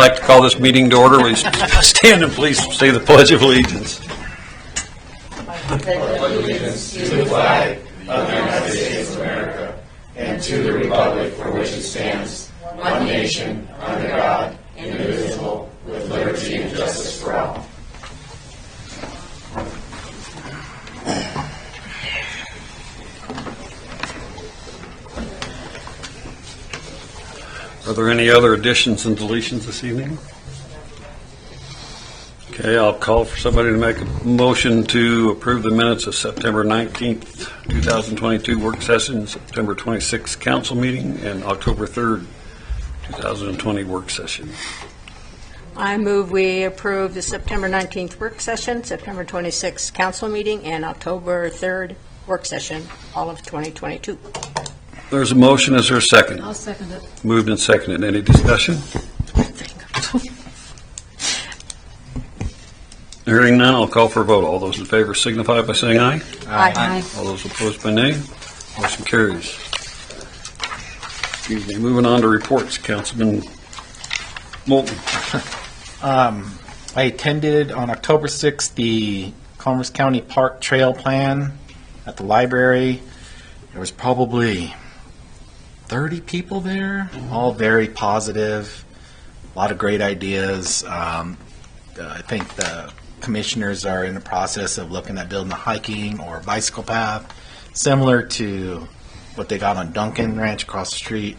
like to call this meeting to order. Will you stand and please say the Pledge of Allegiance. I pledge allegiance to the flag of the United States of America and to the republic for which it stands, one nation, under God, indivisible, with liberty and justice for all. Are there any other additions and deletions this evening? Okay, I'll call for somebody to make a motion to approve the minutes of September 19th, 2022 work session, September 26th council meeting, and October 3rd, 2020 work session. I move we approve the September 19th work session, September 26th council meeting, and October 3rd work session, all of 2022. There's a motion. Is there a second? I'll second it. Moved and seconded. Any discussion? Hearing none, I'll call for a vote. All those in favor signify by saying aye. Aye. All those opposed by nay. Motion carries. Excuse me. Moving on to reports. Councilman Wilton. I attended on October 6th the Commerce County Park Trail Plan at the library. There was probably 30 people there, all very positive, a lot of great ideas. I think the commissioners are in the process of looking at building a hiking or bicycle path, similar to what they got on Duncan Ranch across the street.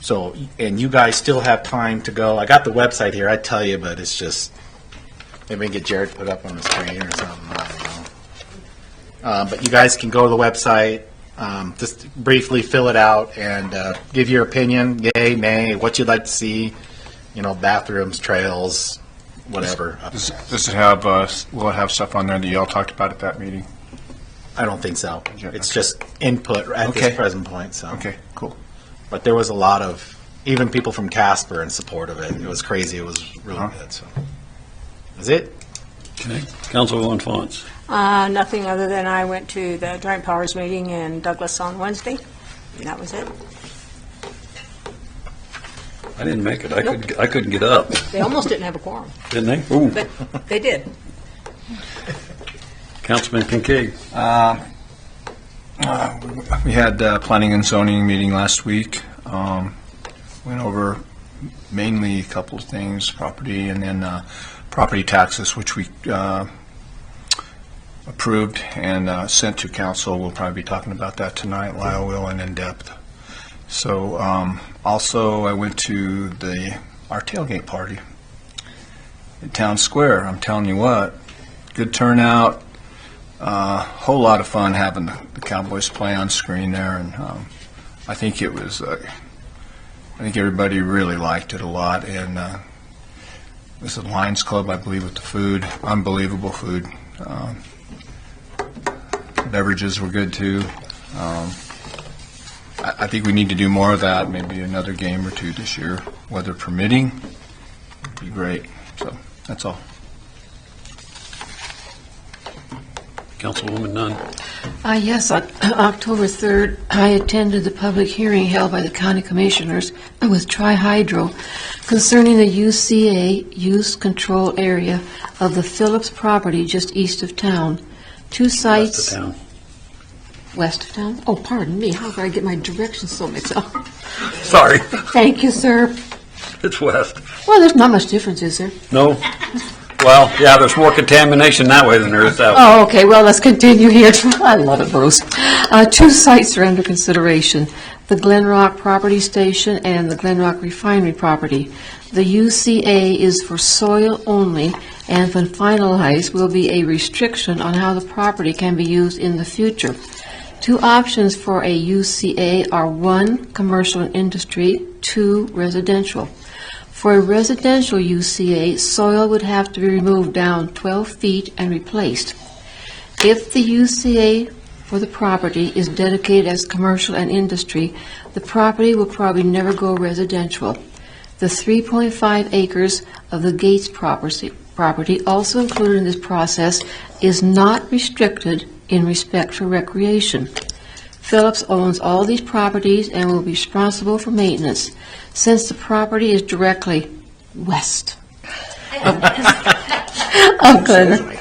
So, and you guys still have time to go. I got the website here, I tell you, but it's just, maybe we can get Jared to put up on the screen or something, I don't know. But you guys can go to the website, just briefly fill it out and give your opinion, yay, nay, what you'd like to see, you know, bathrooms, trails, whatever. Does it have, will it have stuff on there that y'all talked about at that meeting? I don't think so. It's Okay. just input at this present point, so. Okay, cool. But there was a lot of, even people from Casper in support of it. It was crazy. It was really good, so. That's it. Okay. Councilwoman Fons. Nothing other than I went to the Joint Powers meeting in Douglas on Wednesday, and that was it. I didn't make it. I couldn't get up. They almost didn't have a quorum, Didn't they? Ooh. but they did. Councilman Kincaid. We had a planning and zoning meeting last week. Went over mainly a couple of things, property and then property taxes, which we approved and sent to council. We'll probably be talking about that tonight, Lyle will, and in depth. So also I went to our tailgate party in Town Square. I'm telling you what, good turnout. Whole lot of fun having the Cowboys play on screen there, and I think it was. I think everybody really liked it a lot, and this is Lions Club, I believe, with the food, unbelievable food. Beverages were good too. I think we need to do more of that. Maybe another game or two this year, weather permitting. Would be great. So that's all. Councilwoman Nunn. Yes, on October 3rd, I attended the public hearing held by the county commissioners with Tri-Hydro concerning the UCA use control area of the Phillips property just east of town. Two sites. West of town. West of town? Oh, pardon me. How could I get my directions so mixed up? Sorry. Thank you, sir. It's west. Well, there's not much difference, is there? No? Well, yeah, there's more contamination that way than there is that way. Oh, okay. Well, let's continue here. I love it, Bruce. Two sites are under consideration, the Glenrock property station and the Glenrock Refinery property. The UCA is for soil only, and when finalized will be a restriction on how the property can be used in the future. Two options for a UCA are 1, commercial and industry, 2, residential. For a residential UCA, soil would have to be removed down 12 feet and replaced. If the UCA for the property is dedicated as commercial and industry, the property will probably never go residential. The 3.5 acres of the Gates property, also included in this process, is not restricted in respect for recreation. Phillips owns all these properties and will be responsible for maintenance. Since the property is directly west of Glen,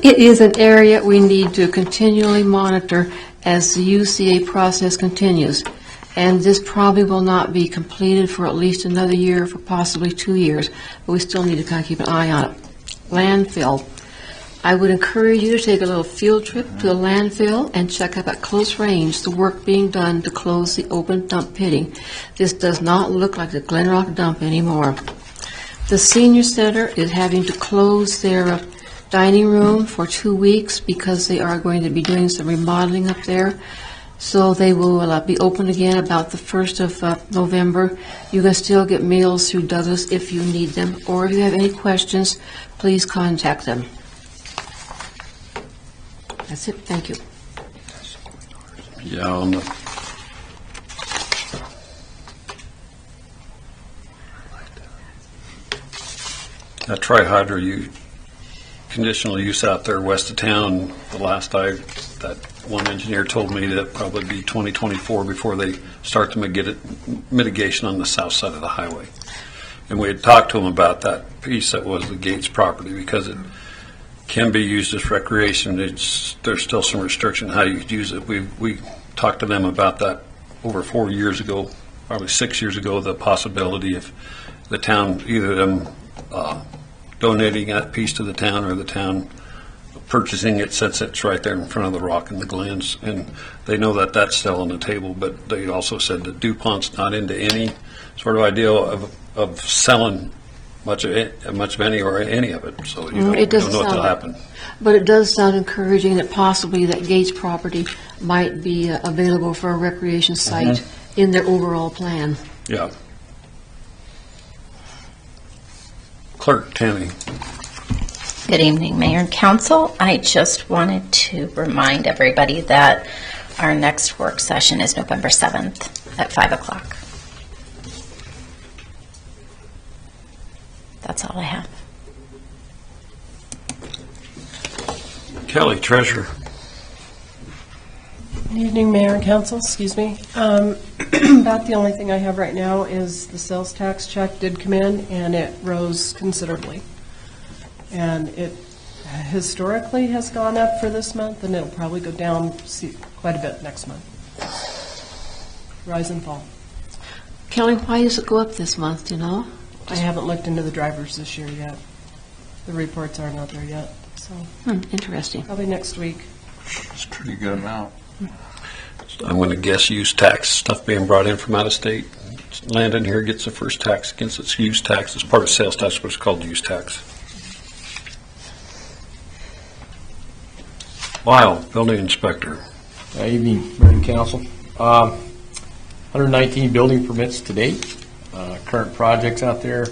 it is an area we need to continually monitor as the UCA process continues. And this probably will not be completed for at least another year, for possibly 2 years, but we still need to kind of keep an eye on it. Landfill. I would encourage you to take a little field trip to the landfill and check up at close range the work being done to close the open dump pitting. This does not look like the Glenrock dump anymore. The senior center is having to close their dining room for 2 weeks because they are going to be doing some remodeling up there. So they will be open again about the 1st of November. You can still get meals through Douglas if you need them, or if you have any questions, please contact them. That's it. Thank you. Yeah, on the that tri-hydro conditional use out there west of town, that one engineer told me that probably be 2024 before they start to get mitigation on the south side of the highway. And we had talked to them about that piece that was the Gates property, because it can be used as recreation. There's still some restriction how you use it. We talked to them about that over 4 years ago, probably 6 years ago, the possibility of the town, either them donating that piece to the town or the town purchasing it, since it's right there in front of the rock and the Glens. And they know that that's still on the table, but they also said that DuPont's not into any sort of idea of selling much of any or any of it. So you don't know what'll happen. But it does sound encouraging that possibly that Gates property might be available for a recreation site in their overall plan. Yeah. Clerk Tammy. Good evening, Mayor and Council. I just wanted to remind everybody that our next work session is November 7th at 5 o'clock. That's all I have. Kelly, Treasurer. Good evening, Mayor and Council. Excuse me. About the only thing I have right now is the sales tax check did come in, and it rose considerably. And it historically has gone up for this month, and it'll probably go down quite a bit next month. Rise and fall. Kelly, why does it go up this month, do you know? I haven't looked into the drivers this year yet. The reports aren't out there yet, so Interesting. probably next week. It's a pretty good amount. I'm going to guess use tax stuff being brought in from out of state. Land in here gets the first tax against its use tax. It's part of sales tax, but it's called use tax. Lyle, Building Inspector. Evening, Mayor and Council. 119 building permits to date. Current projects out there.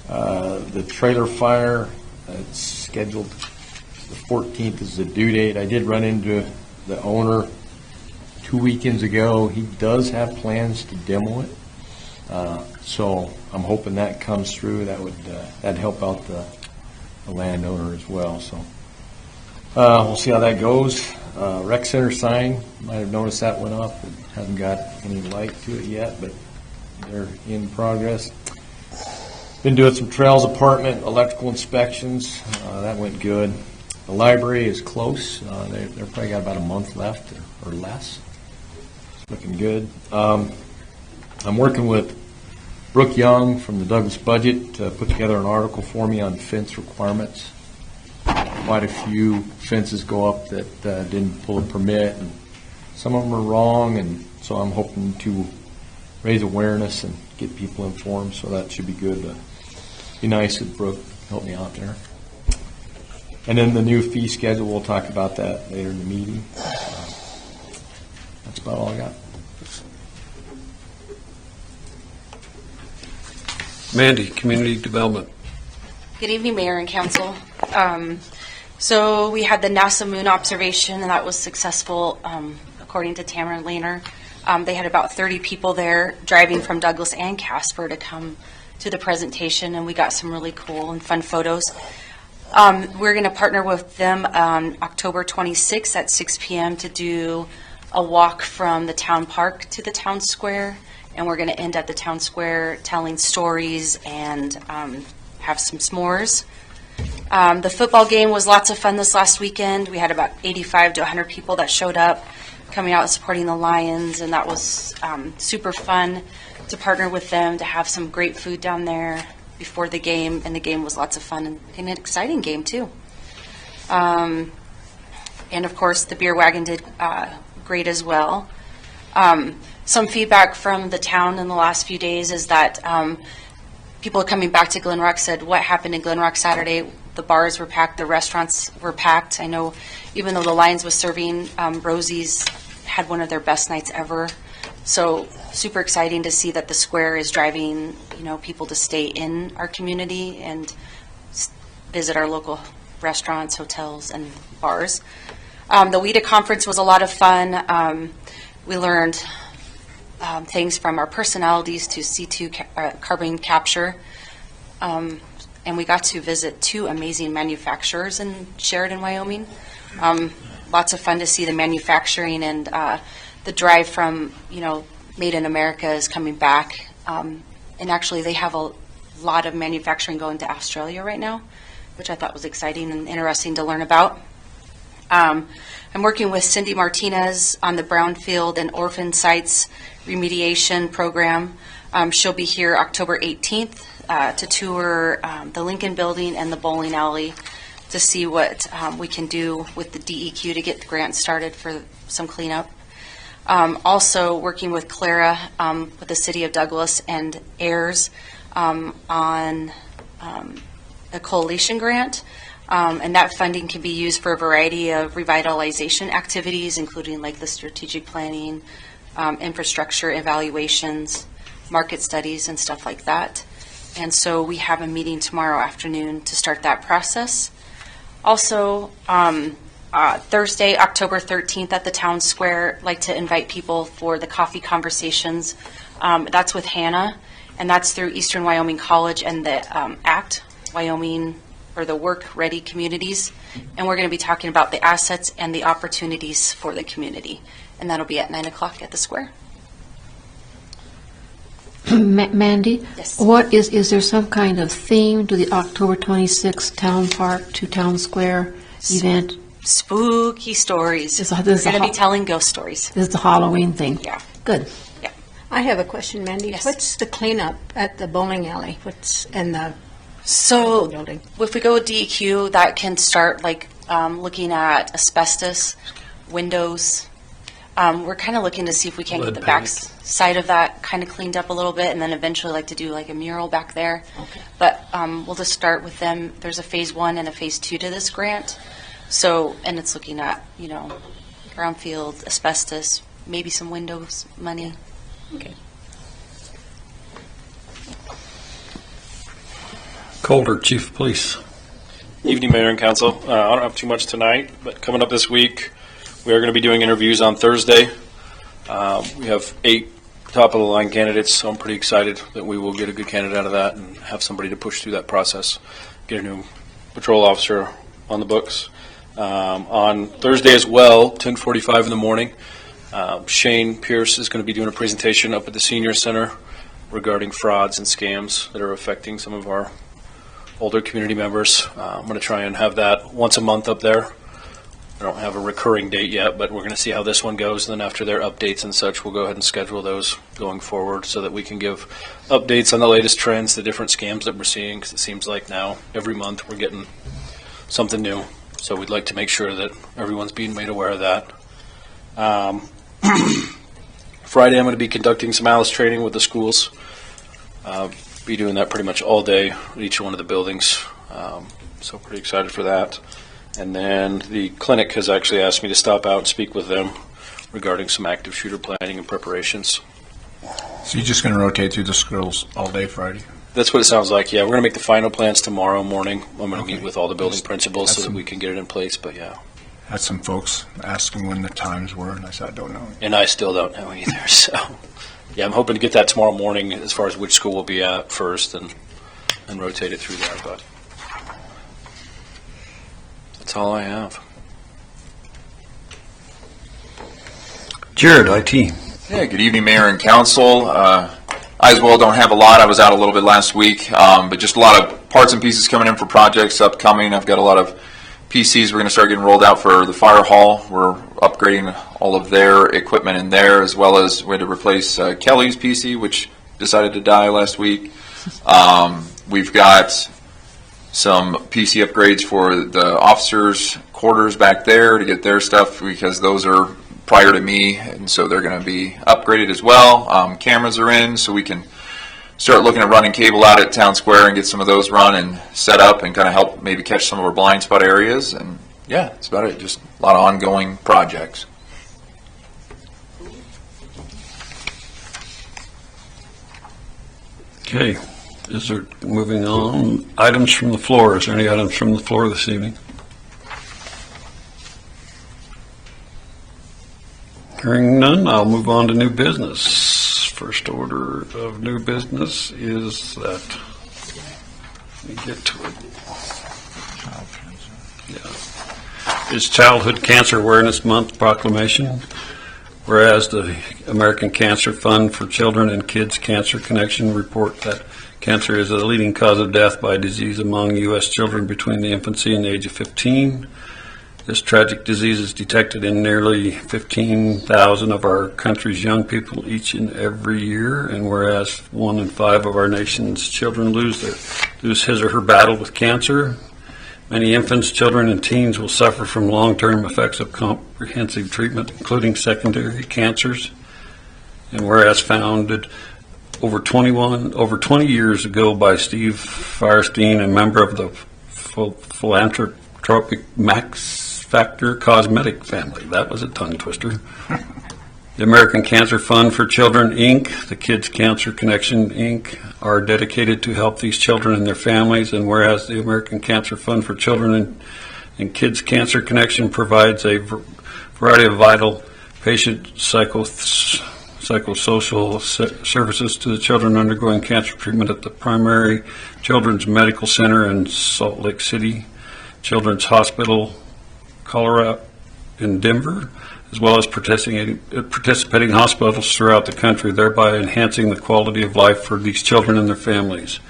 The trailer fire, it's scheduled the 14th is the due date. I did run into the owner 2 weekends ago. He does have plans to demo it. So I'm hoping that comes through. That'd help out the landowner as well. So we'll see how that goes. Rec center sign, you might have noticed that went up. It hasn't got any light to it yet, but they're in progress. Been doing some trails apartment electrical inspections. That went good. The library is close. They're probably got about a month left or less. It's looking good. I'm working with Brooke Young from the Douglas Budget to put together an article for me on fence requirements. Quite a few fences go up that didn't pull a permit, and some of them are wrong, and so I'm hoping to raise awareness and get people informed, so that should be good. Be nice if Brooke helped me out there. And then the new fee schedule, we'll talk about that later in the meeting. That's about all I got. Mandy, Community Development. Good evening, Mayor and Council. So we had the NASA moon observation, and that was successful, according to Tamara Lehner. They had about 30 people there driving from Douglas and Casper to come to the presentation, and we got some really cool and fun photos. We're going to partner with them on October 26th at 6 p.m. to do a walk from the town park to the town square, and we're going to end at the town square telling stories and have some s'mores. The football game was lots of fun this last weekend. We had about 85 to 100 people that showed up coming out and supporting the Lions, and that was super fun to partner with them to have some great food down there before the game, and the game was lots of fun and an exciting game too. And of course, the beer wagon did great as well. Some feedback from the town in the last few days is that people coming back to Glenrock said, what happened in Glenrock Saturday? The bars were packed, the restaurants were packed. I know even though the Lions was serving, Rosie's had one of their best nights ever. So super exciting to see that the square is driving, people to stay in our community and visit our local restaurants, hotels, and bars. The WIDA conference was a lot of fun. We learned things from our personalities to C2 carbon capture. And we got to visit 2 amazing manufacturers in Sheridan, Wyoming. Lots of fun to see the manufacturing and the drive from, Made in America is coming back. And actually they have a lot of manufacturing going to Australia right now, which I thought was exciting and interesting to learn about. I'm working with Cindy Martinez on the Brownfield and Orphan Sites remediation program. She'll be here October 18th to tour the Lincoln Building and the bowling alley to see what we can do with the DEQ to get the grant started for some cleanup. Also working with Clara with the City of Douglas and AIRS on a coalition grant. And that funding can be used for a variety of revitalization activities, including like the strategic planning, infrastructure evaluations, market studies, and stuff like that. And so we have a meeting tomorrow afternoon to start that process. Also, Thursday, October 13th at the town square, I'd like to invite people for the coffee conversations. That's with Hannah, and that's through Eastern Wyoming College and the ACT, Wyoming, or the Work Ready Communities. And we're going to be talking about the assets and the opportunities for the community. And that'll be at 9 o'clock at the square. Mandy? Yes. What is there some kind of theme to the October 26th Town Park to Town Square event? Spooky stories. This We're is going to be telling ghost stories. This is the Halloween thing. Yeah. Good. I have a question, Mandy. Yes. What's the cleanup at the bowling alley? What's in the So building? if we go with DEQ, that can start like looking at asbestos, windows. We're kind of looking to see if we can Lead get the paint. back side of that kind of cleaned up a little bit, and then eventually like to do like a mural back there. Okay. But we'll just start with them. There's a phase 1 and a phase 2 to this grant. So, and it's looking at, brownfield, asbestos, maybe some windows money. Okay. Colder, Chief of Police. Evening, Mayor and Council. I don't have too much tonight, but coming up this week, we are going to be doing interviews on Thursday. We have 8 top-of-the-line candidates, so I'm pretty excited that we will get a good candidate out of that and have somebody to push through that process, get a new patrol officer on the books. On Thursday as well, 10:45 in the morning, Shane Pierce is going to be doing a presentation up at the Senior Center regarding frauds and scams that are affecting some of our older community members. I'm going to try and have that once a month up there. I don't have a recurring date yet, but we're going to see how this one goes. And then after their updates and such, we'll go ahead and schedule those going forward so that we can give updates on the latest trends, the different scams that we're seeing, because it seems like now every month we're getting something new. So we'd like to make sure that everyone's being made aware of that. Friday, I'm going to be conducting some ALICE training with the schools. Be doing that pretty much all day at each one of the buildings. So pretty excited for that. And then the clinic has actually asked me to stop out and speak with them regarding some active shooter planning and preparations. So you're just going to rotate through the schools all day Friday? That's what it sounds like, yeah. We're going to make the final plans tomorrow morning. I'm going to Okay. meet with all the building principals so That's that we can get it in place, but yeah. Had some folks asking when the times were, and I said, I don't know. And I still don't know either, so. Yeah, I'm hoping to get that tomorrow morning as far as which school we'll be at first and rotate it through there, but. That's all I have. Jared, IT. Yeah, good evening, Mayor and Council. I as well don't have a lot. I was out a little bit last week, but just a lot of parts and pieces coming in for projects upcoming. I've got a lot of PCs we're going to start getting rolled out for the fire hall. We're upgrading all of their equipment in there, as well as we had to replace Kelly's PC, which decided to die last week. We've got some PC upgrades for the officers' quarters back there to get their stuff, because those are prior to me, and so they're going to be upgraded as well. Cameras are in, so we can start looking at running cable out at Town Square and get some of those run and set up and kind of help maybe catch some of our blind spot areas. And yeah, that's about it. Just a lot of ongoing projects. Okay. Is there, moving on, items from the floor. Is there any items from the floor this evening? Hearing none, I'll move on to new business. First order of new business is that, let me get to it. Yeah. Is Childhood Cancer Awareness Month proclamation. Whereas the American Cancer Fund for Children and Kids Cancer Connection report that cancer is a leading cause of death by disease among U.S. children between the infancy and the age of 15. This tragic disease is detected in nearly 15,000 of our country's young people each and every year, and whereas 1 in 5 of our nation's children lose his or her battle with cancer, many infants, children, and teens will suffer from long-term effects of comprehensive treatment, including secondary cancers. And whereas founded over 20 years ago by Steve Firestein, a member of the philanthropic Max Factor Cosmetic family. That was a tongue twister. The American Cancer Fund for Children, Inc., the Kids Cancer Connection, Inc., are dedicated to help these children and their families, and whereas the American Cancer Fund for Children and Kids Cancer Connection provides a variety of vital patient psychosocial services to the children undergoing cancer treatment at the Primary Children's Medical Center in Salt Lake City, Children's Hospital, Colorado, in Denver, as well as participating hospitals throughout the country, thereby enhancing the quality of life for these children and their families.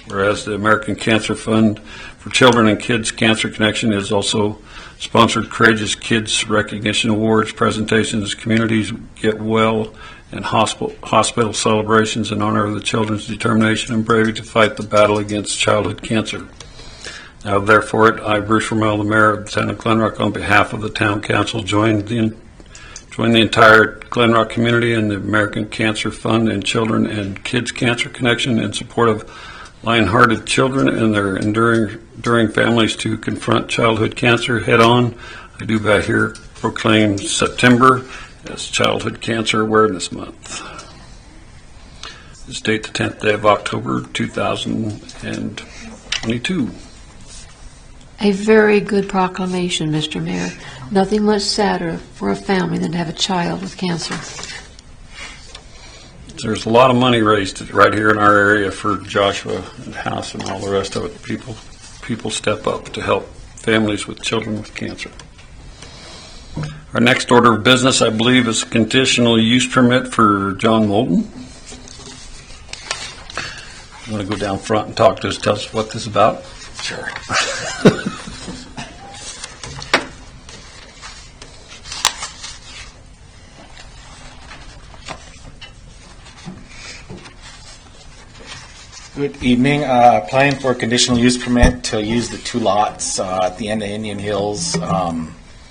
Whereas the American Cancer Fund for Children and Kids Cancer Connection has also sponsored Courageous Kids Recognition Awards, presentations, communities get well, and hospital celebrations in honor of the children's determination and bravery to fight the battle against childhood cancer. Now, therefore, I, Bruce Rommel, the mayor of the town of Glenrock, on behalf of the town council, join the entire Glenrock community and the American Cancer Fund and Children and Kids Cancer Connection in support of lion-hearted children and their enduring families to confront childhood cancer head on. I do by here proclaim September as Childhood Cancer Awareness Month. This date, the 10th day of October, 2022. A very good proclamation, Mr. Mayor. Nothing much sadder for a family than to have a child with cancer. There's a lot of money raised right here in our area for Joshua and House and all the rest of it. People step up to help families with children with cancer. Our next order of business, I believe, is a conditional use permit for John Wilton. You want to go down front and talk to us, tell us what this is about? Sure. Good evening. Applying for a conditional use permit to use the 2 lots at the end of Indian Hills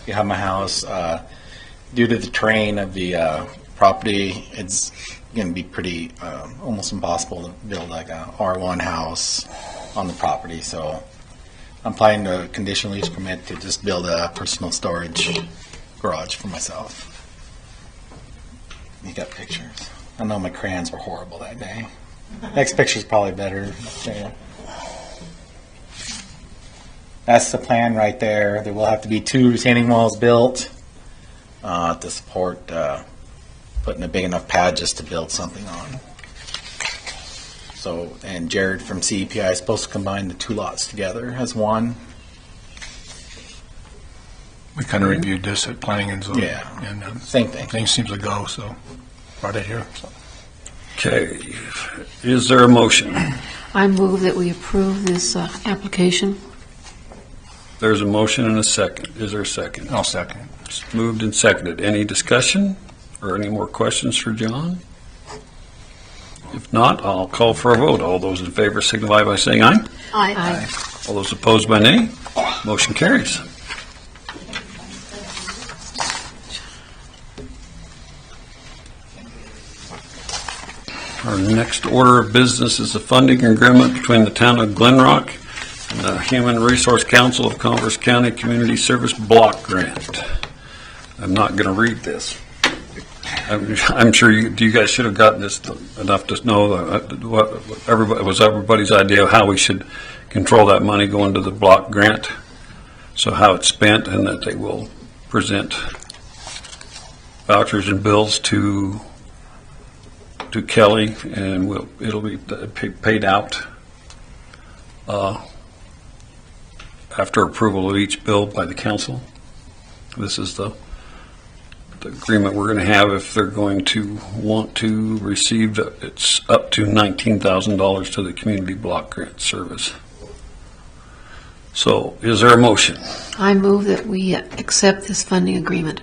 behind my house. Due to the terrain of the property, it's going to be pretty almost impossible to build like a R1 house on the property. So I'm applying to a conditional use permit to just build a personal storage garage for myself. You got pictures. I know my crayons were horrible that day. Next picture's probably better. Yeah. That's the plan right there. There will have to be 2 retaining walls built to support putting a big enough pad just to build something on. So, and Jared from CEPI is supposed to combine the 2 lots together as one. We kind of reviewed this at planning and zoning. Yeah. And Same thing. things seem to go, so brought it here. So. Okay, is there a motion? I move that we approve this application. There's a motion and a second. Is there a second? I'll second. It's moved and seconded. Any discussion or any more questions for John? If not, I'll call for a vote. All those in favor signify by saying aye. Aye. All those opposed by nay. Motion carries. Our next order of business is the funding agreement between the town of Glenrock and the Human Resource Council of Converse County Community Service Block Grant. I'm not going to read this. I'm sure you guys should have gotten this enough to know what everybody's idea of how we should control that money going to the block grant. So how it's spent, and that they will present vouchers and bills to Kelly, and it'll be paid out after approval of each bill by the council. This is the agreement we're going to have if they're going to want to receive. It's up to $19,000 to the community block grant service. So, is there a motion? I move that we accept this funding agreement.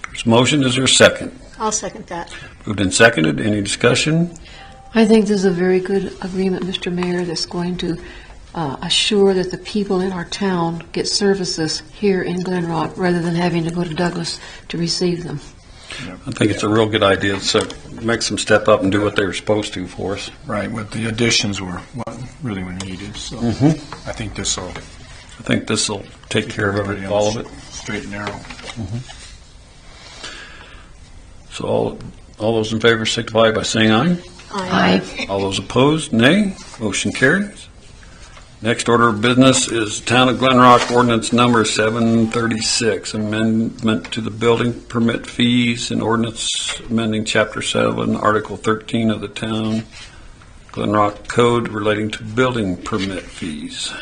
There's a motion. Is there a second? I'll second that. Moved and seconded. Any discussion? I think this is a very good agreement, Mr. Mayor, that's going to assure that the people in our town get services here in Glenrock rather than having to go to Douglas to receive them. I think it's a real good idea. So makes them step up and do what they were supposed to for us. Right, what the additions were what really were needed. So I think this will take care of all of it. Straight and narrow. So all those in favor signify by saying aye. Aye. All those opposed, nay. Motion carries. Next order of business is Town of Glenrock Ordinance Number 736, amendment to the building permit fees and ordinance amending Chapter 7, Article 13 of the Town Glenrock Code relating to building permit fees.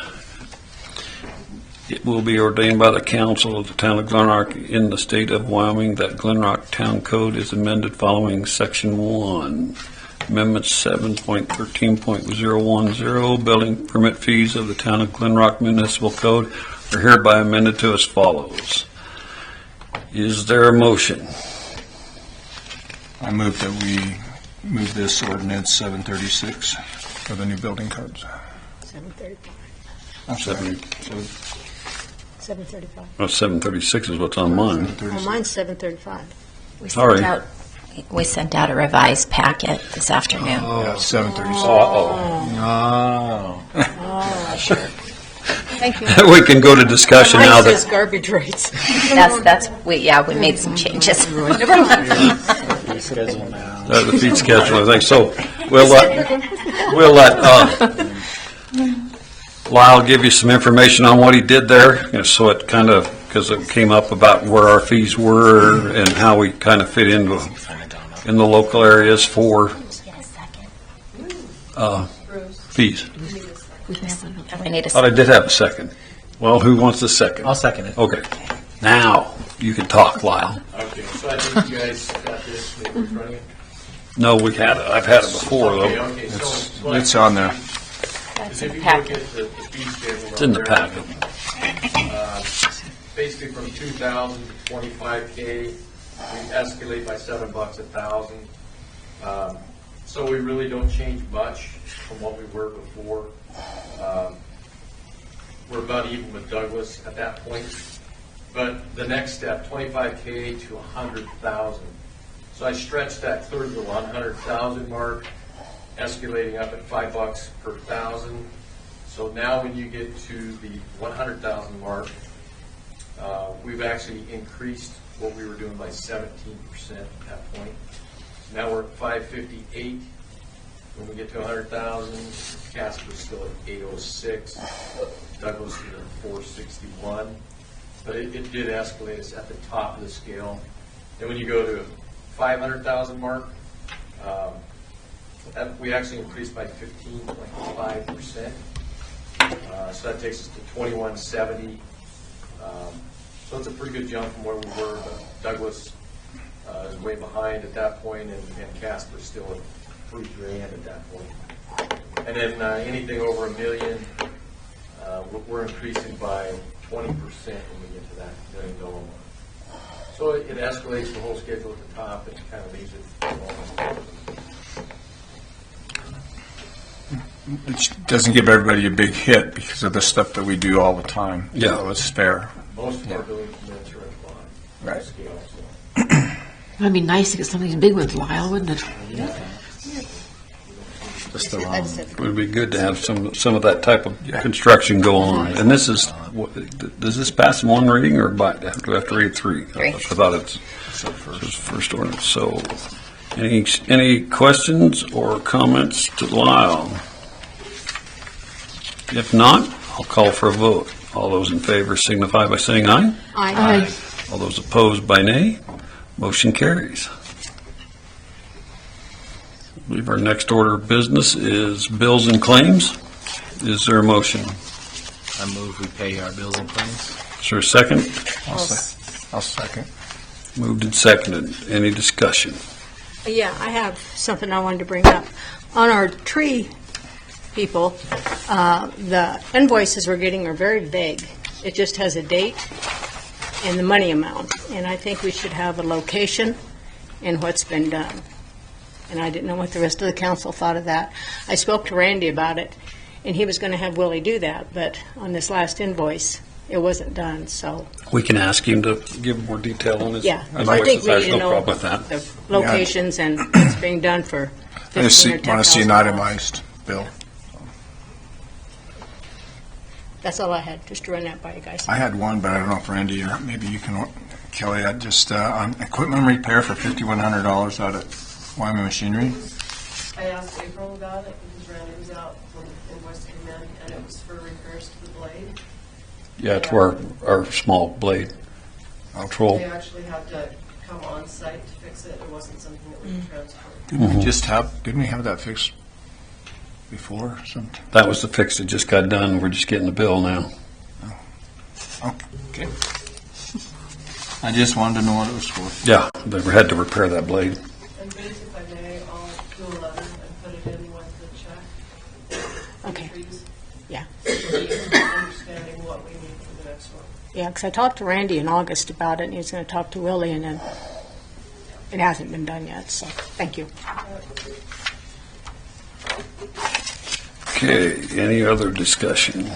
It will be ordained by the council of the Town of Glenrock in the state of Wyoming that Glenrock Town Code is amended following Section 1. Amendment 7.13.010, building permit fees of the Town of Glenrock Municipal Code are hereby amended to as follows. Is there a motion? I move that we move this ordinance 736 for the new building codes. 7:35. I'm sorry. 7:35. Oh, 736 is what's on mine. Oh, mine's 7:35. Sorry. We sent out a revised packet this afternoon. Yeah, 736. Oh. Sure. Thank you. We can go to discussion now. Mine says garbage rates. We made some changes. Schedule now. The feed schedule, I think. So we'll let Lyle give you some information on what he did there. So it kind of, because it came up about where our fees were and how we kind of fit in the local areas for fees. We need a Thought I did have a second. Well, who wants the second? I'll second it. Okay. Now you can talk, Lyle. Okay, so I think you guys got this, maybe in front of you? No, we've had it. I've had it before, though. Okay, so It's on there. That's if in you the look packet. at the fee schedule. It's in the there, packet. Basically from 2,000 to 25K, we escalate by $7 1,000. So we really don't change much from what we were before. We're about even with Douglas at that point. But the next step, 25K to 100,000. So I stretched that clear to the 100,000 mark, escalating up at $5 per 1,000. So now when you get to the 100,000 mark, we've actually increased what we were doing by 17% at that point. So now we're at 558. When we get to 100,000, Casper's still at 806. Douglas is at 461. But it did escalate us at the top of the scale. And when you go to 500,000 mark, we actually increased by 15.5%. So that takes us to 2170. So it's a pretty good jump from where we were. But Douglas is way behind at that point, and Casper's still at $3,000 at that point. And then anything over $1 million, we're increasing by 20% when we get to that $1 million mark. So it escalates the whole schedule at the top, and kind of leaves it almost. It doesn't give everybody a big hit because of the stuff that we do all the time. Yeah. So it's fair. Most of our building permits are at the bottom. Right. Scale, so. It'd be nice to get some of these big ones, Lyle, wouldn't it? Just the It would be good to have some of that type of construction go on. And this is, does this pass in one reading, or do I have to read three? Three. I thought it's first ordinance. So, any questions or comments to Lyle? If not, I'll call for a vote. All those in favor signify by saying aye. Aye. All those opposed by nay. Motion carries. I believe our next order of business is bills and claims. Is there a motion? I move we pay our bills and claims. Is there a second? I'll second. Moved and seconded. Any discussion? Yeah, I have something I wanted to bring up. On our tree people, the invoices we're getting are very vague. It just has a date and the money amount, and I think we should have a location and what's been done. And I didn't know what the rest of the council thought of that. I spoke to Randy about it, and he was going to have Willie do that, but on this last invoice, it wasn't done, so, We can ask him to give more detail on his yeah. invoices. I think we There's need to no know problem with that. the locations and what's being done for I just $15,000 or want to see an $10,000. itemized bill. That's all I had, just to run that by you guys. I had one, but I don't know if Randy or maybe you can, Kelly, I just, on equipment repair for $5,100 out of Wyoming Machinery. I asked April about it because Randy was out when the invoice came in, and it was for repairs to the blade. Yeah, to our small blade control. They actually had to come on site to fix it. It wasn't something that we could transport. Didn't we have that fixed before or something? That was the fix that just got done. We're just getting the bill now. Okay. I just wanted to know what it was for. Yeah, they had to repair that blade. And Vince, if I may, I'll do a letter and put it in with the check. Okay. Please. Yeah. Understanding what we need for the next one. Yeah, because I talked to Randy in August about it, and he was going to talk to Willie, and then it hasn't been done yet, so, thank you. Okay, any other discussion?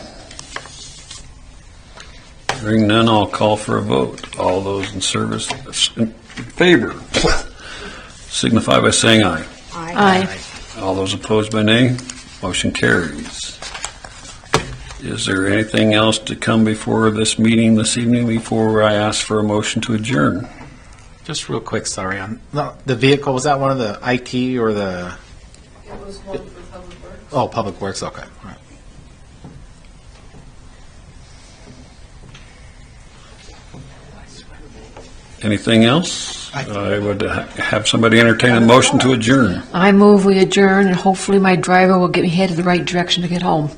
Hearing none, I'll call for a vote. All those in favor signify by saying aye. Aye. All those opposed by nay. Motion carries. Is there anything else to come before this meeting this evening before I ask for a motion to adjourn? Just real quick, sorry. No, the vehicle, was that one of the IT or the, It was one for Public Works. oh, Public Works, okay. All right. Anything else? I would have somebody entertain a motion to adjourn. I move we adjourn, and hopefully my driver will get me headed the right direction to get home.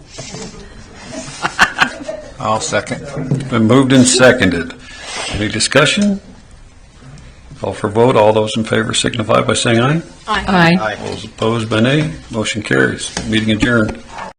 I'll second. Been moved and seconded. Any discussion? Call for vote. All those in favor signify by saying aye. Aye. All those opposed by nay. Motion carries. Meeting adjourned.